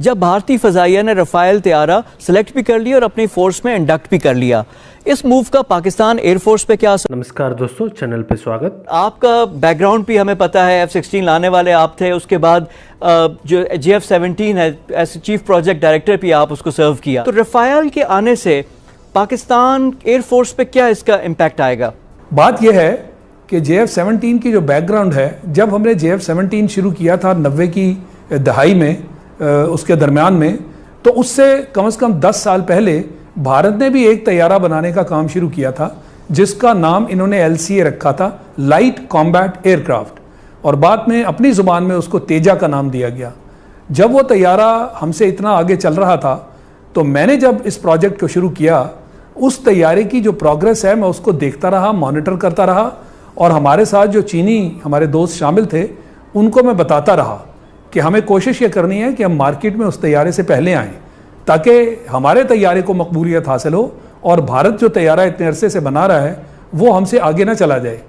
जब भारतीय फ़ज़ाइया ने रफ़ाइल तैयारा सेलेक्ट भी कर लिया और अपनी फोर्स में इंडक्ट भी कर लिया। इस मूव का पाकिस्तान एयरफोर्स पे क्या असर? नमस्कार दोस्तों, चैनल पे स्वागत। आपका बैकग्राउंड भी हमें पता है, F-16 लाने वाले आप थे, उसके बाद जो JF-17 है एज चीफ प्रोजेक्ट डायरेक्टर भी आप उसको सर्व किया। तो रफ़ाइल के आने से पाकिस्तान एयरफोर्स पे क्या इसका इम्पैक्ट आएगा? बात यह है कि JF-17 की जो बैकग्राउंड है, जब हमने JF-17 शुरू किया था 90 की दहाई में, उसके दरमियान में, तो उससे कम से कम 10 साल पहले भारत ने भी एक तैयारा बनाने का काम शुरू किया था जिसका नाम इन्होंने LCA रखा था, लाइट कॉम्बैट एयरक्राफ्ट, और बाद में अपनी ज़ुबान में उसको तेजा का नाम दिया गया। जब वो तैयारा हमसे इतना आगे चल रहा था तो मैंने जब इस प्रोजेक्ट को शुरू किया, उस तैयारे की जो प्रोग्रेस है मैं उसको देखता रहा, मॉनिटर करता रहा, और हमारे साथ जो चीनी हमारे दोस्त शामिल थे उनको मैं बताता रहा कि हमें कोशिश ये करनी है कि हम मार्केट में उस तैयारे से पहले आएँ ताकि हमारे तैयारे को मकबूलियत हासिल हो और भारत जो तैयारा इतने अरसे से बना रहा है वो हमसे आगे ना चला जाए।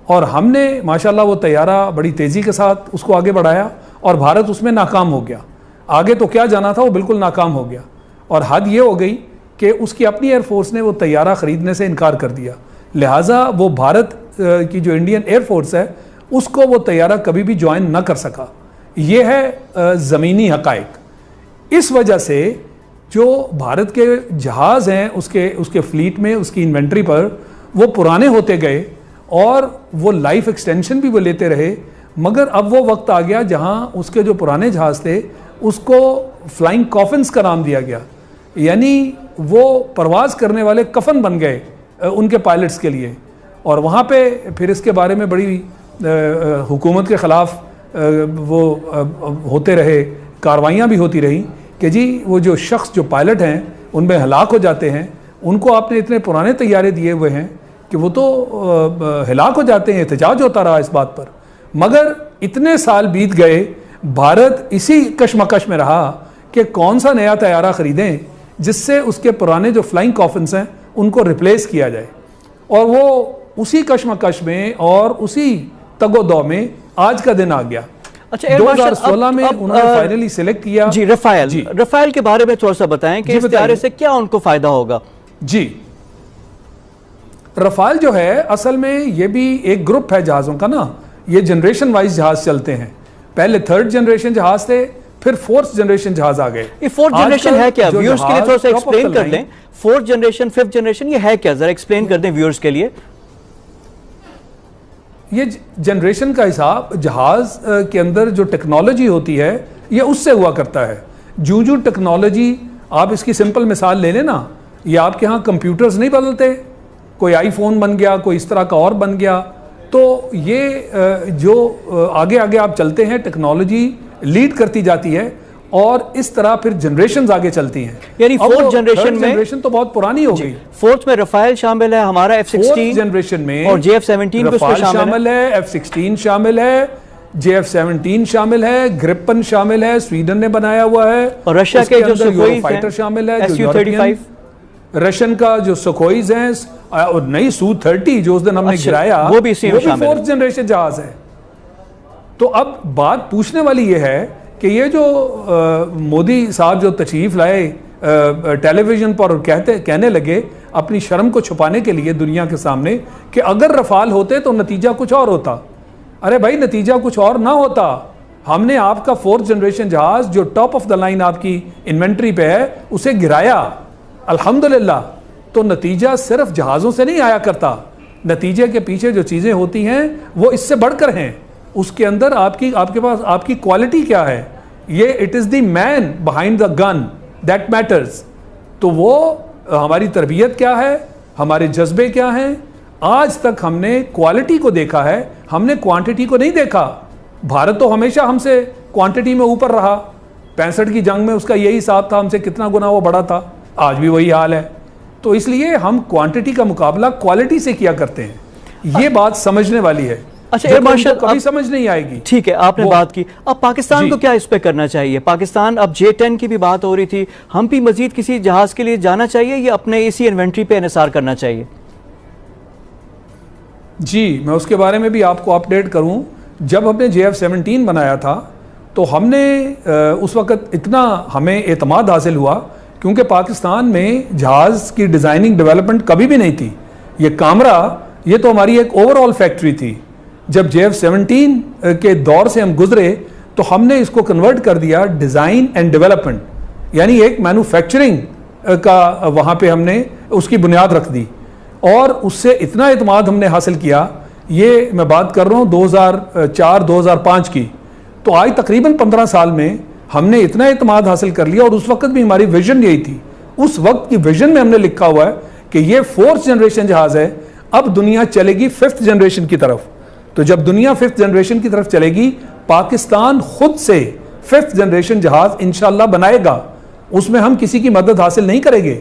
और हमने माशाल्लाह वो तैयारा बड़ी तेज़ी के साथ उसको आगे बढ़ाया और भारत उसमें नाकाम हो गया। आगे तो क्या जाना था, वो बिल्कुल नाकाम हो गया। और हद ये हो गई कि उसकी अपनी एयरफोर्स ने वो तैयारा ख़रीदने से इनकार कर दिया, लिहाजा वो भारत की जो इंडियन एयरफोर्स है उसको वो तैयारा कभी भी ज्वाइन ना कर सका। ये है ज़मीनी हक़ाइक़। इस वजह से जो भारत के जहाज़ हैं उसके फ्लीट में, उसकी इन्वेंट्री पर वो पुराने होते गए और वो लाइफ एक्सटेंशन भी वो लेते रहे, मगर अब वो वक्त आ गया जहां उसके जो पुराने जहाज़ थे उसको फ्लाइंग कॉफिन्स का नाम दिया गया, यानी वो परवाज़ करने वाले कफन बन गए उनके पायलट्स के लिए। और वहाँ पे फिर इसके बारे में बड़ी हुकूमत के ख़िलाफ़ वो होते रहे, कार्रवाइयाँ भी होती रहीं कि जी वो जो शख्स जो पायलट हैं उनमें हलाक हो जाते हैं, उनको आपने इतने पुराने तैयारे दिए हुए हैं कि वो तो हलाक हो जाते हैं। एहतजाज होता रहा इस बात पर, मगर इतने साल बीत गए, भारत इसी कशमकश में रहा कि कौन सा नया तैयारा ख़रीदें जिससे उसके पुराने जो फ्लाइंग कॉफिन्स हैं उनको रिप्लेस किया जाए। और वो उसी कशमकश में और उसी तगोदौ में आज का दिन आ गया। अच्छा, 2016 में उन्होंने फाइनली सिलेक्ट किया। जी, रफ़ाइल के बारे में थोड़ा सा बताएं कि इस तैयारे से क्या उनको फायदा होगा? जी, रफ़ाइल जो है असल में ये भी एक ग्रुप है जहाज़ों का ना, ये जनरेशन वाइज जहाज़ चलते हैं। पहले 3rd जनरेशन जहाज़ थे, फिर 4th जनरेशन जहाज़ आ गए। ये 4th जनरेशन है क्या? व्यूअर्स के लिए थोड़ा सा एक्सप्लेन कर दें। 4th जनरेशन, 5th जनरेशन ये है क्या, जरा एक्सप्लेन कर दें व्यूअर्स के लिए। ये जनरेशन का हिसाब जहाज़ के अंदर जो टेक्नोलॉजी होती है ये उससे हुआ करता है। जो टेक्नोलॉजी, आप इसकी सिंपल मिसाल ले लेना, ये आपके यहाँ कंप्यूटर्स नहीं बदलते, कोई आईफोन बन गया, कोई इस तरह का और बन गया, तो ये जो आगे आगे आप चलते हैं टेक्नोलॉजी लीड करती जाती है और इस तरह फिर जनरेशंस आगे चलती हैं। यानी 4th जनरेशन तो बहुत पुरानी हो गई। 4th में रफ़ाइल शामिल है, हमारा F-16 जनरेशन में, और JF-17 भी शामिल है, F-16 शामिल है, JF-17 शामिल है, ग्रिपन शामिल है, स्वीडन ने बनाया हुआ है, और रशिया के जो सुखोई फाइटर शामिल है, Su-35, रशियन का जो सुखोईज हैं, और नई Su-30 जो उस दिन हमने गिराया वो भी 4th जनरेशन जहाज है। तो अब बात पूछने वाली ये है कि ये जो मोदी साहब जो तशरीफ लाए टेलीविजन पर और कहने लगे अपनी शर्म को छुपाने के लिए दुनिया के सामने कि अगर रफ़ाल होते तो नतीजा कुछ और होता। अरे भाई, नतीजा कुछ और ना होता। हमने आपका 4th जनरेशन जहाज जो टॉप ऑफ द लाइन आपकी इन्वेंट्री पे है उसे गिराया, अल्हम्दुलिल्लाह। तो नतीजा सिर्फ जहाज़ों से नहीं आया करता, नतीजे के पीछे जो चीज़ें होती हैं वो इससे बढ़कर हैं। उसके अंदर आपके पास आपकी क्वालिटी क्या है, ये it is the man behind the gun that matters. तो वो हमारी तरबियत क्या है, हमारे जज्बे क्या हैं, आज तक हमने क्वालिटी को देखा है, हमने क्वांटिटी को नहीं देखा। भारत तो हमेशा हमसे क्वांटिटी में ऊपर रहा, 65 की जंग में उसका यही हिसाब था, हमसे कितना गुना वो बड़ा था, आज भी वही हाल है। तो इसलिए हम क्वांटिटी का मुकाबला क्वालिटी से किया करते हैं। ये बात समझने वाली है। अच्छा, एयर मार्शल कभी समझ नहीं आएगी। ठीक है, आपने बात की। अब पाकिस्तान को क्या इस पे करना चाहिए? पाकिस्तान, अब J-10 की भी बात हो रही थी, हम भी मजीद किसी जहाज के लिए जाना चाहिए या अपने इसी इन्वेंट्री पे इन्हिसार करना चाहिए? जी, मैं उसके बारे में भी आपको अपडेट करूं। जब हमने JF-17 बनाया था तो हमने उस वक़्त इतना हमें एतमाद हासिल हुआ, क्योंकि पाकिस्तान में जहाज़ की डिज़ाइनिंग डेवलपमेंट कभी भी नहीं थी। ये कामरा, ये तो हमारी एक ओवरऑल फैक्ट्री थी। जब JF-17 के दौर से हम गुजरे तो हमने इसको कन्वर्ट कर दिया डिज़ाइन एंड डेवलपमेंट, यानी एक मैन्युफैक्चरिंग का वहाँ पे हमने उसकी बुनियाद रख दी, और उससे इतना एतमाद हमने हासिल किया। ये मैं बात कर रहा हूँ 2004-2005 की, तो आज तकरीबन 15 साल में हमने इतना एतमाद हासिल कर लिया। और उस वक्त भी हमारी विजन यही थी, उस वक्त की विजन में हमने लिखा हुआ है कि ये 4th जनरेशन जहाज़ है, अब दुनिया चलेगी 5th जनरेशन की तरफ। तो जब दुनिया 5th जनरेशन की तरफ चलेगी, पाकिस्तान खुद से 5th जनरेशन जहाज़ इंशाल्लाह बनाएगा। उसमें हम किसी की मदद हासिल नहीं करेंगे।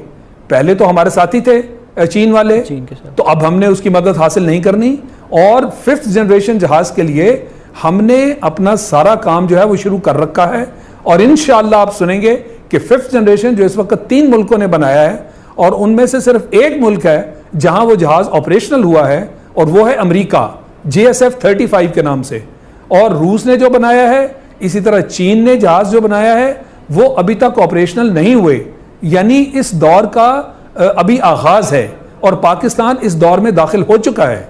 पहले तो हमारे साथी थे चीन वाले, तो अब हमने उसकी मदद हासिल नहीं करनी, और 5th जनरेशन जहाज़ के लिए हमने अपना सारा काम जो है वो शुरू कर रखा है। और इंशाअल्लाह आप सुनेंगे कि 5th जनरेशन जो इस वक्त 3 मुल्कों ने बनाया है, और उनमें से सिर्फ एक मुल्क है जहां वो जहाज ऑपरेशनल हुआ है, और वो है अमेरिका, JSF-35 के नाम से। और रूस ने जो बनाया है, इसी तरह चीन ने जहाज जो बनाया है, वो अभी तक ऑपरेशनल नहीं हुए। यानी इस दौर का अभी आगाज है, और पाकिस्तान इस दौर में दाखिल हो चुका है।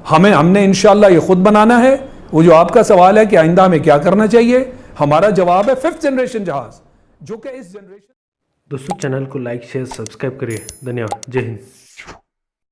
हमने इंशाअल्लाह ये खुद बनाना है। वो जो आपका सवाल है कि आइंदा हमें क्या करना चाहिए, हमारा जवाब है 5th जनरेशन जहाज, जो कि इस जनरेशन। दोस्तों चैनल को लाइक शेयर सब्सक्राइब करिए। धन्यवाद। जय हिंद।